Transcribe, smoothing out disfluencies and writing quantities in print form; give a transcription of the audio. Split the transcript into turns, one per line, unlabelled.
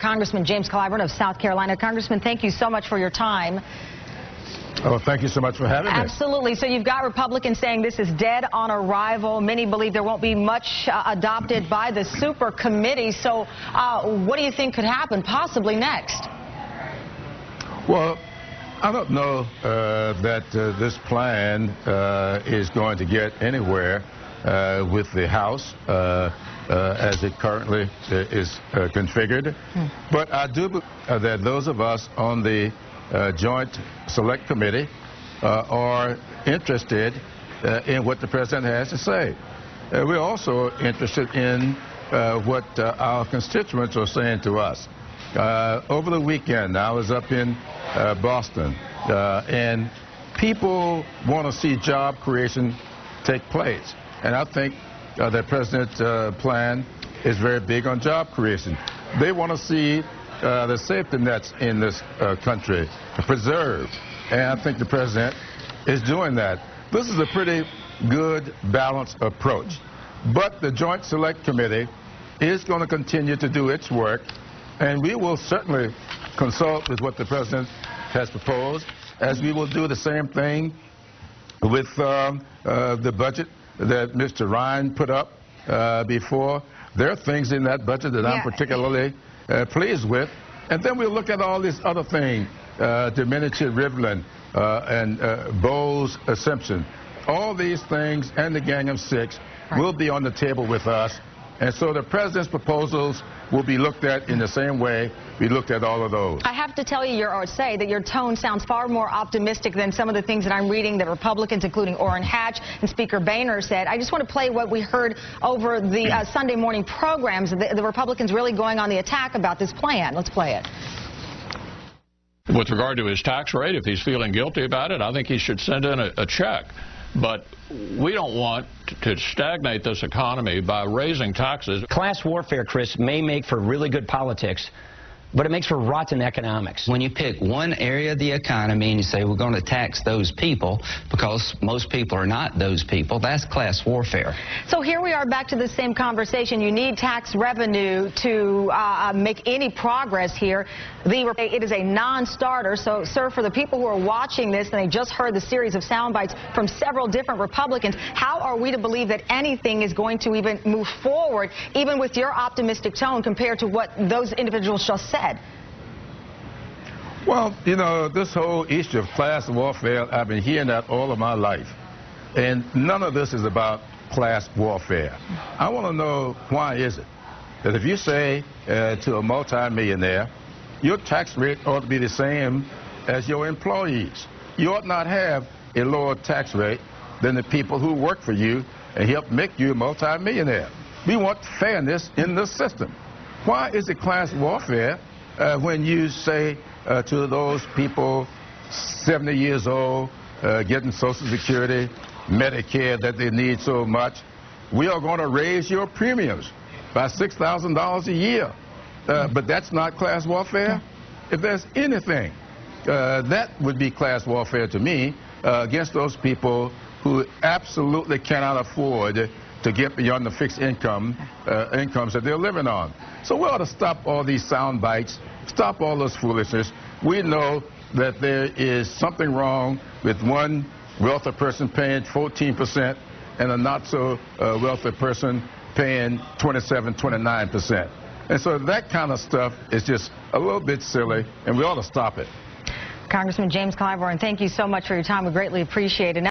Congressman James Clyburn of South Carolina. Congressman, thank you so much for your time.
Oh, thank you so much for having me.
Absolutely. So you've got Republicans saying this is dead on arrival. Many believe there won't be much adopted by the super committee. So what do you think could happen possibly next?
Well, I don't know that this plan is going to get anywhere with the House as it currently is configured. But I do believe that those of us on the Joint Select Committee are interested in what the President has to say. We're also interested in what our constituents are saying to us. Over the weekend, I was up in Boston, and people want to see job creation take place. And I think the President's plan is very big on job creation. They want to see the safety nets in this country preserved. And I think the President is doing that. This is a pretty good, balanced approach. But the Joint Select Committee is going to continue to do its work, and we will certainly consult with what the President has proposed, as we will do the same thing with the budget that Mr. Ryan put up before. There are things in that budget that I'm particularly pleased with. And then we'll look at all these other things, diminutive Rivlin and Bowles Simpson. All these things and the Gang of Six will be on the table with us. And so the President's proposals will be looked at in the same way we looked at all of those.
I have to tell you, or say that your tone sounds far more optimistic than some of the things that I'm reading that Republicans, including Orrin Hatch and Speaker Boehner, said. I just want to play what we heard over the Sunday morning programs, the Republicans really going on the attack about this plan. Let's play it.
With regard to his tax rate, if he's feeling guilty about it, I think he should send in a check. But we don't want to stagnate this economy by raising taxes.
Class warfare, Chris, may make for really good politics, but it makes for rotten economics.
When you pick one area of the economy and you say we're going to tax those people because most people are not those people, that's class warfare.
So here we are back to the same conversation. You need tax revenue to make any progress here. It is a non-starter. So, sir, for the people who are watching this and they just heard the series of sound bites from several different Republicans, how are we to believe that anything is going to even move forward, even with your optimistic tone compared to what those individuals just said?
Well, you know, this whole issue of class warfare, I've been hearing that all of my life. And none of this is about class warfare. I want to know, why is it that if you say to a multimillionaire, your tax rate ought to be the same as your employees. You ought not have a lower tax rate than the people who work for you and help make you a multimillionaire. We want fairness in the system. Why is it class warfare when you say to those people 70 years old, getting Social Security, Medicare that they need so much, we are going to raise your premiums by $6,000 a year. But that's not class warfare? If there's anything, that would be class warfare to me against those people who absolutely cannot afford to get beyond the fixed incomes that they're living on. So we ought to stop all these sound bites, stop all this foolishness. We know that there is something wrong with one wealthy person paying 14% and a not-so-wealthy person paying 27, 29%. And so that kind of stuff is just a little bit silly, and we ought to stop it.
Congressman James Clyburn, thank you so much for your time. We greatly appreciate it.